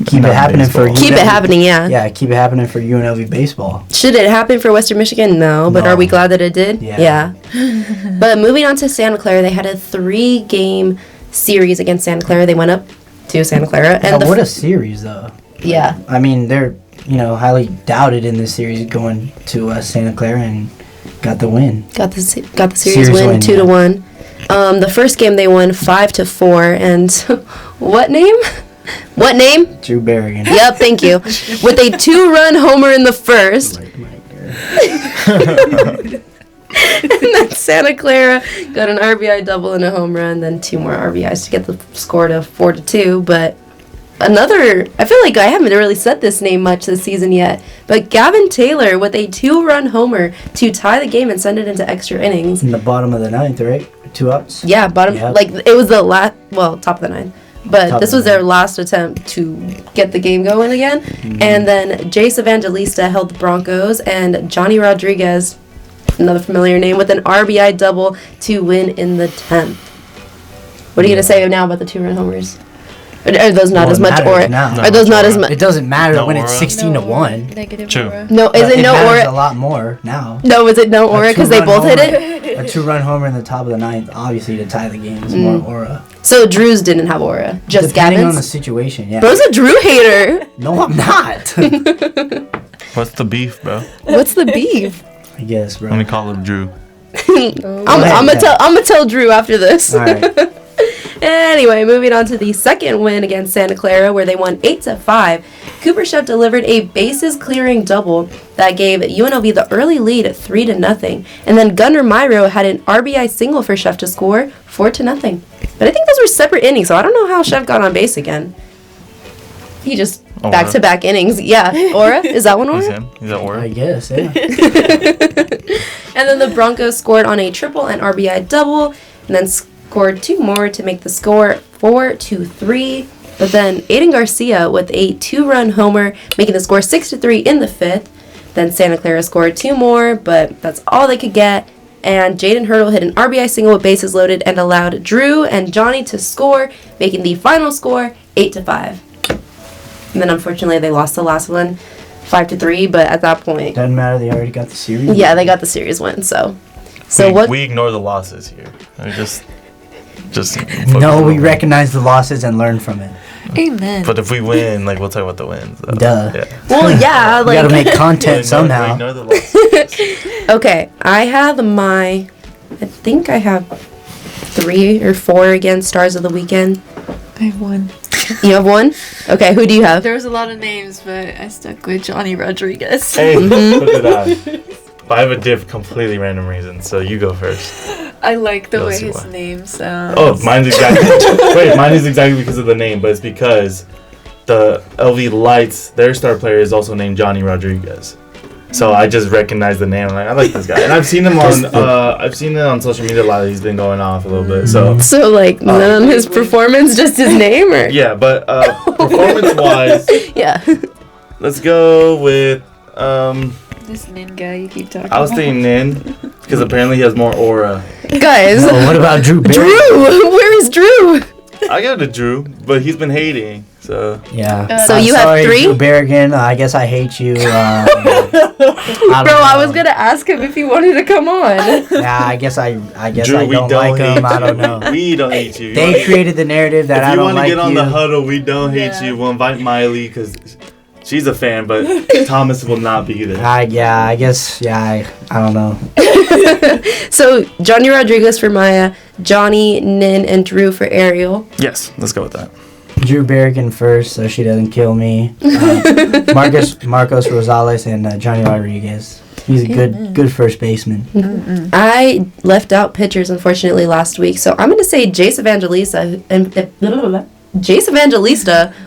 keep it happening for UNLV. Keep it happening, yeah. Yeah, keep it happening for UNLV baseball. Should it happen for Western Michigan? No, but are we glad that it did? Yeah. But moving on to Santa Clara, they had a 3-game series against Santa Clara. They went up to Santa Clara, and what a series, though. Yeah. I mean, they're highly doubted in this series, going to Santa Clara and got the win. Got the series win 2-1. The first game they won 5-4, and what name? What name? Dra Gibbs-Lawhorn. Yep, thank you. With a 2-run homer in the first. And then Santa Clara got an RBI double and a home run, then 2 more RBIs to get the score to 4-2. But I feel like I haven't really said this name much this season yet, but Gavin Taylor with a 2-run homer to tie the game and send it into extra innings. In the bottom of the 9th, right? 2 outs? Yeah, bottom. Yep. Like, it was the top of the 9th. But Top this was their last attempt to get the game going again. Mm-hmm. And then Jace Evangelista held the Broncos, and Johnny Rodriguez, another familiar name, with an RBI double to win in the 10th. What are you going to say now about the 2-run homers? Are those not as much aura? Are those not as much? It doesn't matter when it's 16-1. Negative True. aura. No, is it no aura? A lot more now. No, is it no aura because they both hit it? A 2-run homer in the top of the 9th, obviously to tie the game, is more aura. So Drew's didn't have aura, just Depending Gavin's? on the situation, yeah. Bro's a Drew hater. No, I'm not. What's the beef, bro? What's the beef? I guess, bro. Let me call him Drew. I'm gonna tell Drew after this. All right. Anyway, moving on to the second win against Santa Clara, where they won 8-5. Cooper Chef delivered a bases-clearing double that gave UNLV the early lead at 3-0, and then Gunnar Myro had an RBI single for Chef to score 4-0. But I think those were separate innings, so I don't know how Chef got on base again. He just back-to-back innings. Yeah, Aura? Is that one Aura? He's him. Is that Aura? I guess, yeah. And then the Broncos scored on a triple and RBI double, and then scored 2 more to make the score 4-3. But then Aiden Garcia with a 2-run homer, making the score 6-3 in the 5th. Then Santa Clara scored 2 more, but that's all they could get. And Jaden Hurdle hit an RBI single with bases loaded and allowed Drew and Johnny to score, making the final score 8-5. And then unfortunately they lost the last one 5-3, but at that point Doesn't matter, they already got the series. Yeah, they got the series win, so we ignore the losses here. I just no, we recognize the losses and learn from it. Amen. But if we win, we'll talk about the wins. Duh. Yeah. Well, yeah, we gotta make content somehow. Ignore the losses. Okay, I think I have 3 or 4 against Stars of the Weekend. I have 1. You have 1? Okay, who do you have? There was a lot of names, but I stuck with Johnny Rodriguez. Hey, look at that. But I have a completely random reason, so you go first. I like the way his name sounds. Oh, mine is exactly because of the name, but it's because the LV Lights, their star player is also named Johnny Rodriguez. So I just recognize the name. I'm like, I like this guy, and I've seen him on social media a lot. He's been going off a little bit. So none of his performance, just his name, or yeah, but performance-wise, yeah. Let's go with this Nin guy you keep talking. I was thinking Nin because apparently he has more aura. Guys, what about Drew? Drew, where is Drew? I got a Drew, but he's been hating. So yeah. So you have 3? Drew Berrigan, I guess I hate you. I was gonna ask him if he wanted to come on. Yeah, I guess I Drew, I don't like him. I don't know. We don't hate you. They created the narrative that I don't like you. If you want to get on the huddle, we don't hate you. We'll invite Miley because she's a fan, but Thomas will not be there. I don't know. So Johnny Rodriguez for Maya, Johnny, Nin, and Drew for Ariel. Yes, let's go with that. Drew Berrigan first, so she doesn't kill me. Marcos Rosales and Johnny Rodriguez. He's a good first baseman. Mm-hmm. I left out pitchers, unfortunately, last week, so I'm going to say Jace Evangelista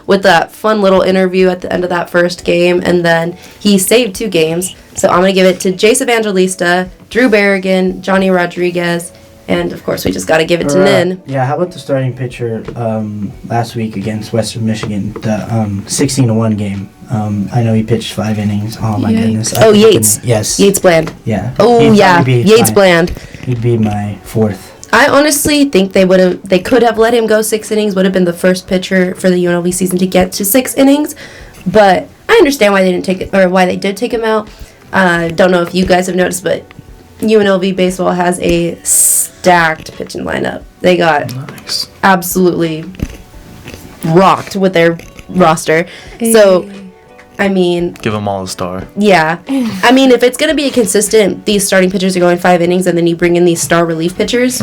with that fun little interview at the end of that first game, and then he saved 2 games. So I'm going to give it to Jace Evangelista, Drew Berrigan, Johnny Rodriguez, And, of course, we just got to give it to Nin. Yeah, how about the starting pitcher last week against Western Michigan, the 16-1 game? I know he pitched 5 innings. Oh, my goodness. Yates. Yes. Yates Bland. Yeah. Oh, yeah. Yates Bland. He'd be my 4th. I honestly think they could have let him go 6 innings, would have been the first pitcher for the UNLV season to get to 6 innings. But I understand why they didn't take it, or why they did take him out. Don't know if you guys have noticed, but UNLV baseball has a stacked pitching lineup. They got absolutely rocked with their roster. So, I mean... Give them all a star. Yeah. I mean, if it's going to be a consistent, these starting pitchers are going 5 innings, and then you bring in these star relief pitchers,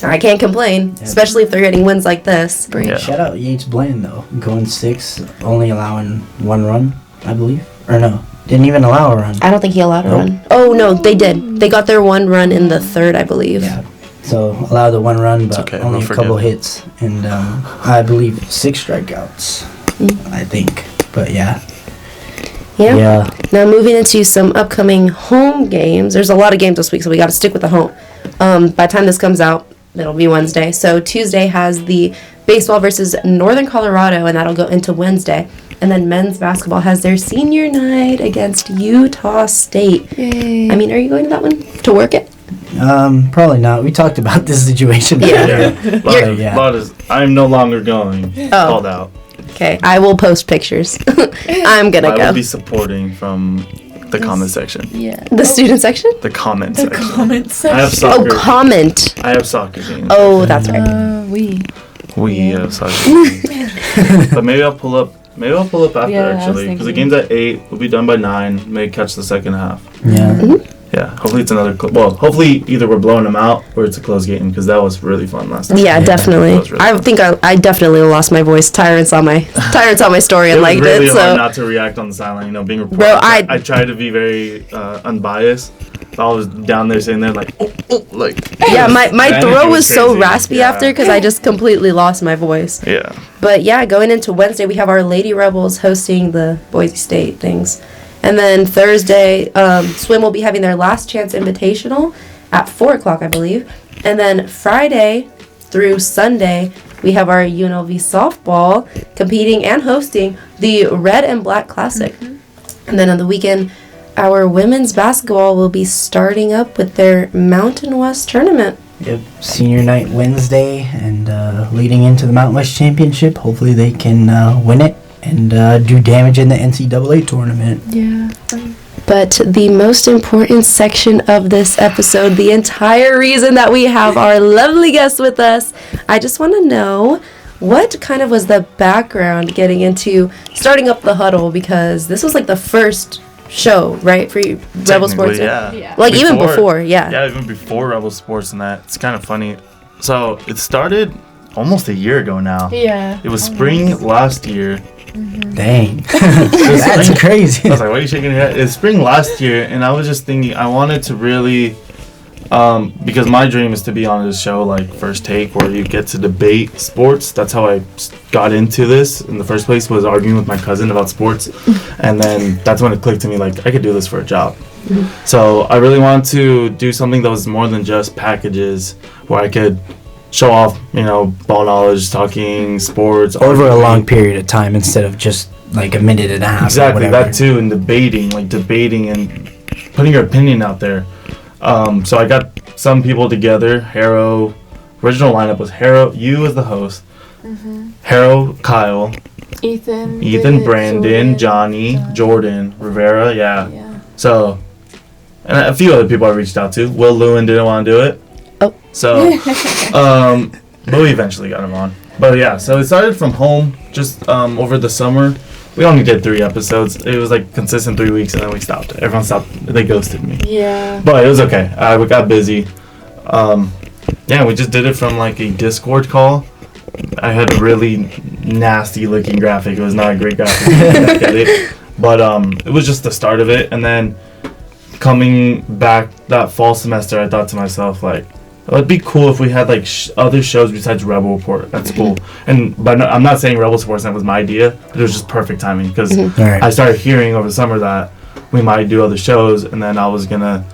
I can't complain, especially if they're getting wins like this. Yeah. Shout out Yates Bland, though. Going 6, only allowing 1 run, I believe. Or no. Didn't even allow a run. I don't think he allowed a run. Oh, no, they did. They got their 1 run in the 3rd, I believe. Yeah. So, allowed the 1 run, but only a couple hits. And I believe 6 strikeouts, I think. But, yeah. Now, moving into some upcoming home games. There's a lot of games this week, so we got to stick with the home. By the time this comes out, it'll be Wednesday. So, Tuesday has the baseball versus Northern Colorado, and that'll go into Wednesday. And then men's basketball has their senior night against Utah State. Yay. I mean, are you going to that one to work it? Probably not. We talked about this situation. I'm no longer going. Called out. Okay, I will post pictures. I'm going to go. I will be supporting from the comment section. Yeah. The student section? The comment section. Comment section. I have soccer. Oh, comment. I have soccer games. Oh, that's right. We have soccer games. But maybe I'll pull up after, actually, because the game's at 8. We'll be done by 9. May catch the second half. Yeah. Mm-hmm. Yeah. Hopefully it's another. Hopefully either we're blowing them out or it's a close game, because that was really fun last time. Yeah, definitely. Really I think I definitely lost my voice. Tyrant saw my story and liked really it. Hard So not to react on the sideline. Being a reporter. Bro, I tried to be very unbiased. I was down there sitting there like. Yeah, my throat was so crazy. raspy after because I just completely lost my voice. Yeah. But yeah, going into Wednesday, we have our Lady Rebels hosting the Boise State things. And then Thursday, Swim will be having their Last Chance Invitational at 4 o'clock, I believe. And then Friday through Sunday, we have our UNLV softball competing and hosting the Red and Black Classic. Mm-hmm. And then on the weekend, our women's basketball will be starting up with their Mountain West tournament. Yep, senior night Wednesday, and leading into the Mountain West Championship. Hopefully they can win it and do damage in the NCAA tournament. Yeah. But the most important section of this episode, the entire reason that we have our lovely guests with us, I just want to know what kind of was the background getting into starting up the Huddle, because this was like the first show, right, for you, Rebel Sports? Yeah. Like even before, yeah. Yeah, even before Rebel Sports and that. It's kind of funny. So it started almost a year ago now. Yeah. It was spring last year. Mm-hmm. Dang. That's crazy. I was like, why are you shaking your head? It's spring last year, and I was just thinking I wanted to really, because my dream is to be on this show like First Take, where you get to debate sports. That's how I got into this in the first place, was arguing with my cousin about sports. And then that's when it clicked to me, like, I could do this for a job. Mm-hmm. So I really wanted to do something that was more than just packages, where I could show off, ball knowledge, talking sports. Over a long period of time instead of just like a minute and a half. Exactly, that too, and debating and putting your opinion out there. So I got some people together. Harrow, original lineup was Harrow, you as the host, Harrow, Kyle, Ethan, Brandon, Johnny, Jordan, Rivera, yeah. So, and a few other people I reached out to. Will Lewin didn't want to do it. Oh. So, but we eventually got him on. But yeah, so it started from home, just over the summer. We only did 3 episodes. It was like consistent 3 weeks, and then we stopped. Everyone stopped. They ghosted me. Yeah. But it was okay. We got busy. Yeah, we just did it from like a Discord call. I had a really nasty looking graphic. It was not a great graphic. I get it. But it was just the start of it. And then coming back that fall semester, I thought to myself, like, it would be cool if we had like other shows besides Rebel Report at school. But no, I'm not saying Rebel Sports Night was my idea, but it was just perfect timing, because I started hearing over the summer that we might do other shows, and then I was gonna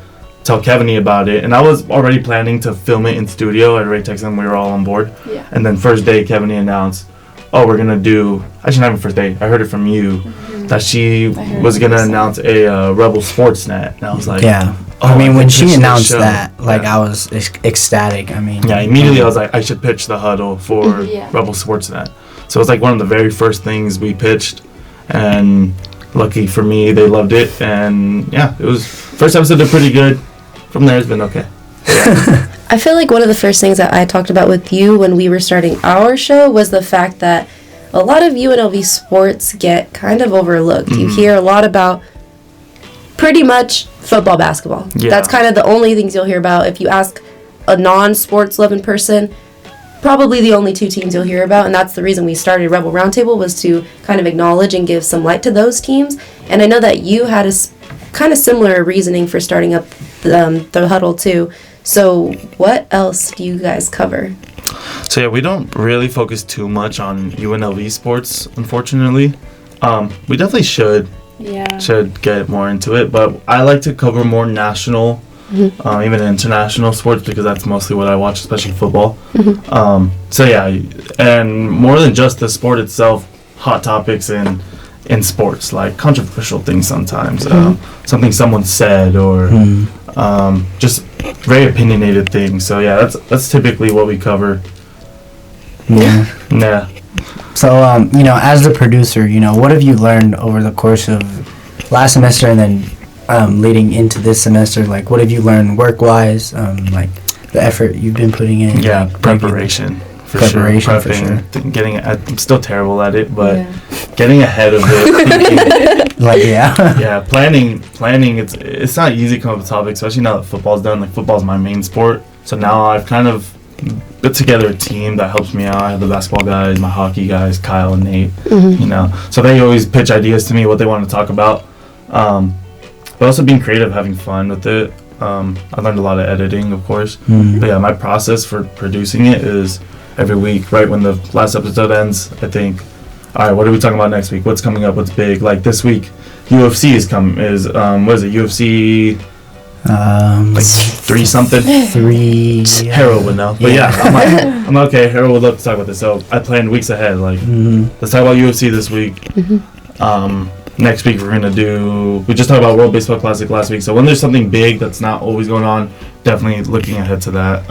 tell Kevin about it, and I was already planning to film it in studio. I already texted him, we were all on board. Yeah. And then first day, Kevin announced, "Oh, we're gonna do." Actually, not even first day. I heard it from you that she was gonna announce a Rebel Sportsnet, and I was like, yeah. Oh, I mean, when can she pitch announced this show. that, like, I was ecstatic. I mean, Yeah, immediately I was like, I should pitch the Huddle for Yeah. Rebel Sportsnet. So it was like one of the very first things we pitched, and lucky for me, they loved it. And yeah, it was first episode did pretty good. From there, it's been okay. I feel like one of the first things that I talked about with you when we were starting our show was the fact that a lot of UNLV sports get kind of overlooked. You hear a lot about pretty much football, basketball. Yeah. That's kind of the only things you'll hear about. If you ask a non-sports loving person, probably the only two teams you'll hear about, and that's the reason we started Rebel Roundtable, was to kind of acknowledge and give some light to those teams. And I know that you had a kind of similar reasoning for starting up the Huddle too. So what else do you guys cover? So yeah, we don't really focus too much on UNLV sports, unfortunately. We definitely should get more into it, but I like to cover more national, even international sports, because that's mostly what I watch, especially football. So yeah, and more than just the sport itself, hot topics in sports, like controversial things sometimes, something someone said, or just very opinionated things. So yeah, that's typically what we cover. Yeah. So, as the producer, what have you learned over the course of last semester and then leading into this semester? Like, what have you learned work-wise? Like, the effort you've been putting in? Yeah, like, preparation. Preparation, for Prepping, I'm still terrible at it, but getting ahead of it. Thinking, like, yeah, planning. It's not easy to come up with topics, especially now that football's done. Like, football's my main sport, so now I've kind of put together a team that helps me out. I have the basketball guys, my hockey guys, Kyle and Nate. So they always pitch ideas to me, what they want to talk about. But also being creative, having fun with it. I learned a lot of editing, of course. But yeah, my process for producing it is every week, right when the last episode ends, I think, all right, what are we talking about next week? What's coming up? What's big? Like this week, UFC what is it? UFC like 3 something. 3. Harold would know, but yeah, I'm like, okay. Harold would love to talk about this, so I planned weeks ahead. Like, let's talk about UFC this week. Next week we just talked about World Baseball Classic last week. So when there's something big that's not always going on, definitely looking ahead to that.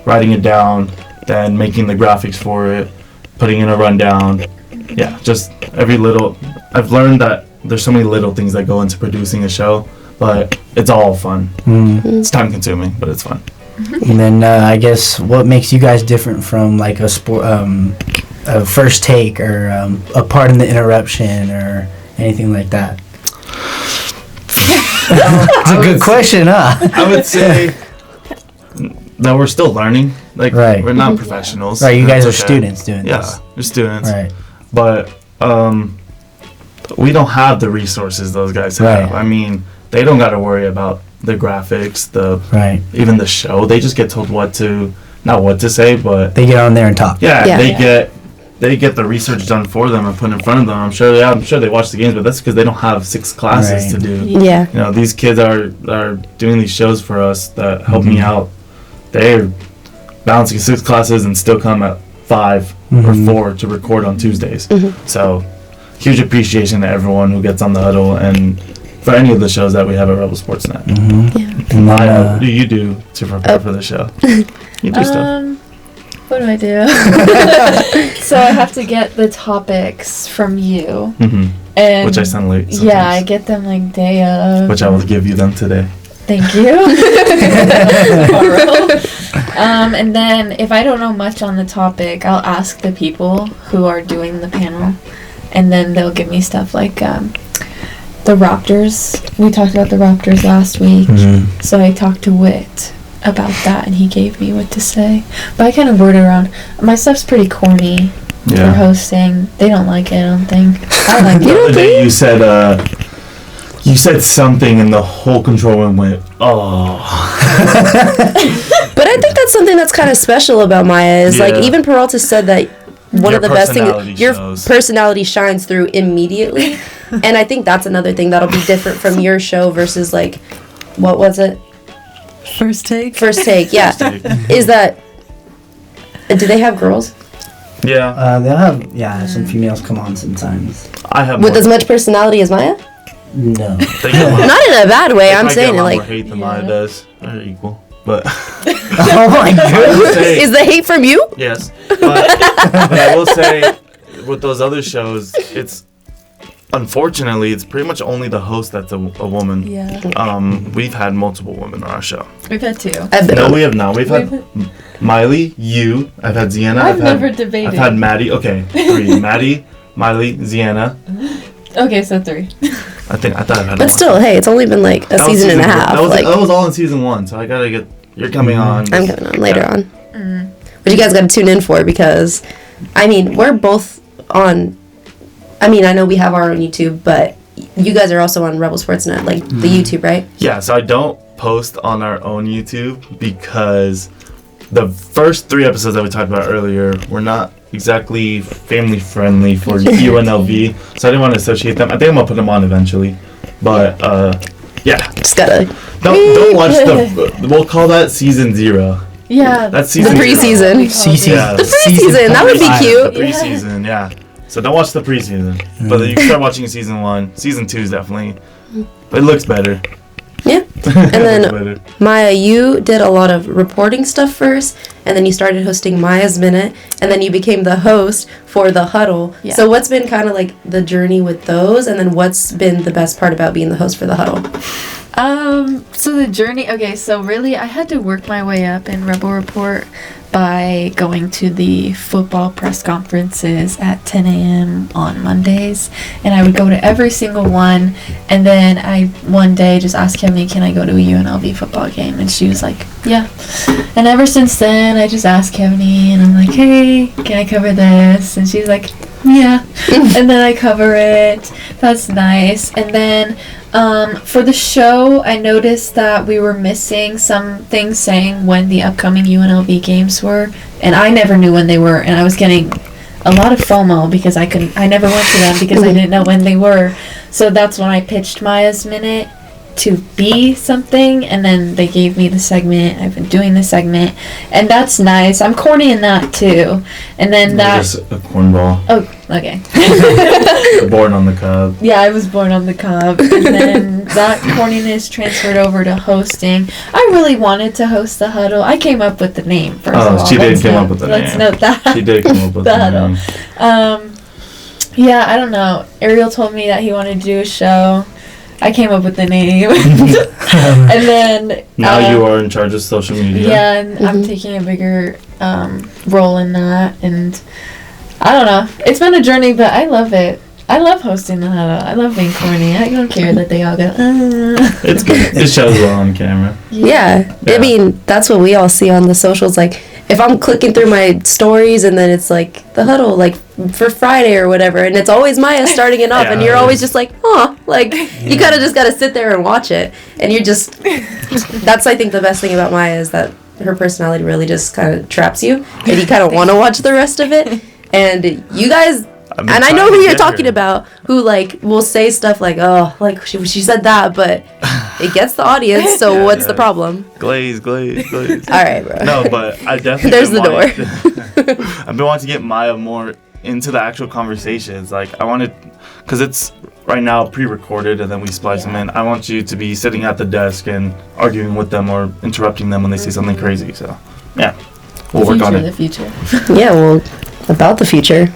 Writing it down, then making the graphics for it, putting in a rundown. Yeah, just every little. I've learned that there's so many little things that go into producing a show, but it's all fun. It's time consuming, but it's fun. And then I guess what makes you guys different from like a sport, a first take, or a pardon the interruption, or anything like that? It's a good question, huh? I would say that we're still learning. Like, right. We're not professionals. Right, you guys are okay. students doing this. Yeah, we're students. Right. But we don't have the resources those guys have. Right. I mean, they don't got to worry about the graphics, even the show. They just get told not what to say, but they get on there and talk. Yeah. They get the research done for them and put in front of them. I'm sure they watch the games, but that's because they don't have 6 classes to do. Yeah. These kids are doing these shows for us that help me out. They're balancing 6 classes and still come at 5 or 4 to record on Tuesdays. So huge appreciation to everyone who gets on the Huddle and for any of the shows that we have at Rebel Sportsnet. Maia, what do you do to prepare for the show? You do stuff. What do I do? So I have to get the topics from you. And which I send late sometimes. Yeah, I get them like day of. Which I will give you them today. Thank you. And then if I don't know much on the topic, I'll ask the people who are doing the panel. And then they'll give me stuff like the Raptors. We talked about the Raptors last week. So I talked to Whit about that, and he gave me what to say. But I kind of word around. My stuff's pretty corny for hosting. They don't like it, I don't think. I like it. The other day you said something, and the whole control room went, oh. But I think that's something that's kind of special about Maia. Is like, even Peralta said that one of the best things, your personality shines through immediately. And I think that's another thing that'll be different from your show versus, like, what was it? First take. Yeah. Is that? Do they have girls? Yeah. They'll have some females come on sometimes. I have with as much personality as Maia. No. Not in a bad way. I'm saying it like. More hate than Maia does. They're equal, but. Oh my goodness. Is the hate from you? Yes, but I will say, with those other shows, it's. Unfortunately, it's pretty much only the host that's a woman. Yeah. We've had multiple women on our show. We've had 2. No, we have not. We've had Miley, you. I've had Ziana. I've never debated. I've had Maddie. Okay, 3. Maddie, Miley, Ziana. Okay, so 3. I thought I had. But still, hey, it's only been like a season and a half. That was all in season 1, so I gotta get. You're coming on. I'm coming on later on. But you guys gotta tune in for because, I mean, we're both on. I mean, I know we have our own YouTube, but you guys are also on Rebel Sportsnet, like the YouTube, right? Yeah, so I don't post on our own YouTube because the first 3 episodes that we talked about earlier were not exactly family friendly for UNLV, so I didn't want to associate them. I think I'm gonna put them on eventually, but yeah. Just gotta. Don't watch we'll call that season 0. Yeah, that's season. The preseason. The preseason. That would be cute. The preseason, yeah. So don't watch the preseason, but you can start watching season 1. Season 2 is definitely, but it looks better. Yeah. And then Maia, you did a lot of reporting stuff first, and then you started hosting Maia's Minute, and then you became the host for the Huddle. Yeah. So what's been kind of like the journey with those, and then what's been the best part about being the host for the Huddle? So the journey, okay, so really I had to work my way up in Rebel Report by going to the football press conferences at 10 a.m. on Mondays, and I would go to every single one, and then I one day just asked Kevin, can I go to a UNLV football game, and she was like, yeah. And ever since then I just asked Kevin, and I'm like, hey, can I cover this? And she's like, yeah. And then I cover it. That's nice. And then for the show, I noticed that we were missing some things saying when the upcoming UNLV games were, and I never knew when they were, and I was getting a lot of FOMO because I never went to them because I didn't know when they were. So that's when I pitched Maia's Minute to be something, and then they gave me the segment. I've been doing the segment, and that's nice. I'm corny in that too. And then You're just a cornball. Oh, okay. Born on the cob. Yeah, I was born on the cob, and then that corniness transferred over to hosting. I really wanted to host the Huddle. I came up with the name first of all. She did come up with the name. Let's note that. She did come up with the Huddle. Yeah, I don't know. Ariel told me that he wanted to do a show. I came up with the name. And then now you are in charge of social media. Yeah, and I'm taking a bigger role in that, and I don't know. It's been a journey, but I love it. I love hosting the Huddle. I love being corny. I don't care that they all go, It's good. It shows well on camera. Yeah. I mean, that's what we all see on the socials. Like, if I'm clicking through my stories and then it's like the Huddle, like for Friday or whatever, and it's always Maia starting it off, and you're always just like, like you kind of just got to sit there and watch it, and you're just. That's I think the best thing about Maia is that her personality really just kind of traps you, and you kind of want to watch the rest of it, and you guys. And I know who you're talking about, who like will say stuff like, "Oh, like she said that," but it gets the audience. So what's the problem? Glaze. All right, bro. No, but I definitely. There's the door. I've been wanting to get Maia more into the actual conversations. Like I wanted, because it's right now pre-recorded and then we splice them in. I want you to be sitting at the desk and arguing with them or interrupting them when they say something crazy. So yeah, we'll work on it. The future. Yeah, well, about the future.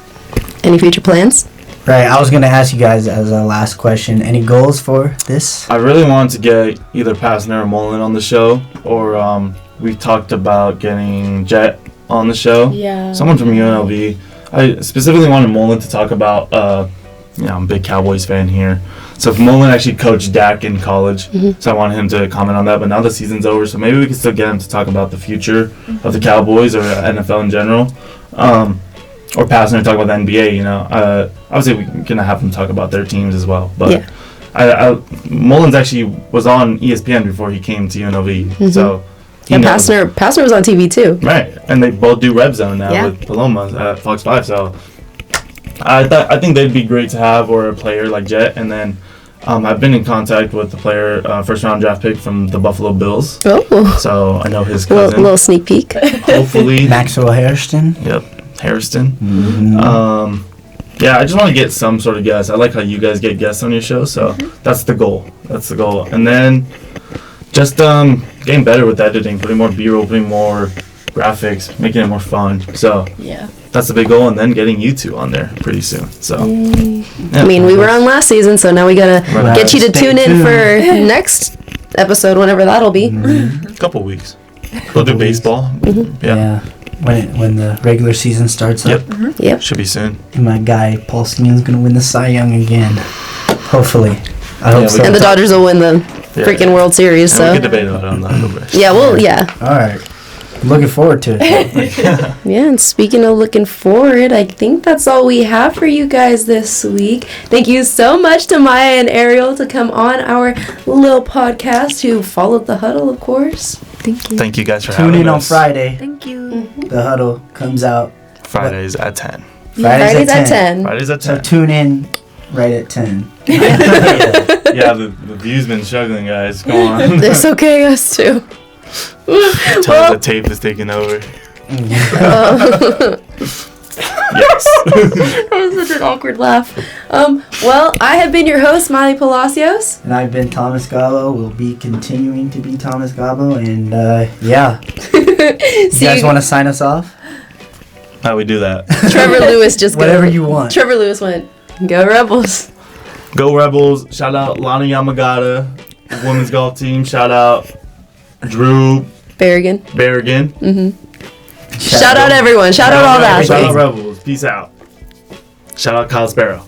Any future plans? Right, I was going to ask you guys as a last question, any goals for this? I really wanted to get either Palacios or Mullen on the show, or we talked about getting Jet on the show. Yeah. Someone from UNLV. I specifically wanted Mullen to talk about, I'm a big Cowboys fan here. So if Mullen actually coached Dak in college, so I wanted him to comment on that, but now the season's over, so maybe we can still get him to talk about the future of the Cowboys or NFL in general. Or Palacios and talk about the NBA, obviously we're going to have them talk about their teams as well. But Mullins actually was on ESPN before he came to UNLV. So and Palacios was on TV too. Right. And they both do Red Zone now with Paloma at Fox 5. So I think they'd be great to have, or a player like Jet. And then I've been in contact with the player, first round draft pick from the Buffalo Bills. Oh. So I know his cousin. Little sneak peek. Hopefully. Maxwell Hairston. Yep, Hairston. Mm-hmm. Yeah, I just want to get some sort of guest. I like how you guys get guests on your show, so that's the goal. And then just getting better with editing, putting more B-roll, putting more graphics, making it more fun. So Yeah. that's the big goal, and then getting you two on there pretty soon. So I mean, we were on last season, so now we gotta get you to tune in for next episode, whenever that'll be. a couple weeks. We'll do baseball. Yeah. When the regular season starts up. Yep. Should be soon. And my guy Paul Skene's gonna win the Cy Young again. Hopefully. I hope so. And the Dodgers will win the freaking World Series. And So we can debate about it on that. yeah, well, yeah. All right. Looking forward to it. Yeah, and speaking of looking forward, I think that's all we have for you guys this week. Thank you so much to Maia and Ariel to come on our little podcast, who followed the Huddle, of course. Thank you. Thank you guys for Tune having in on us. Friday. Thank you. The Huddle comes out Fridays at 10. Fridays at 10. Fridays at So 10. tune in right at 10. Yeah, the view's been struggling, guys. Come on. It's okay, us too. Tell the tape is taking over. Yes. That was such an awkward laugh. Well, I have been your host, Maile Palacios. And I've been Thomas Gobbo. We'll be continuing to be Thomas Gobbo. And yeah. You guys want to sign us off? How we do that? Trevor Lewis just Whatever go. you want. Trevor Lewis went, "Go Rebels." Go Rebels. Shout out Lana Yamagata, women's golf team. Shout out Drew Berrigan. Shout out everyone. Shout out all the Shout out athletes. Rebels. Peace out. Shout out Kyle Sparrow.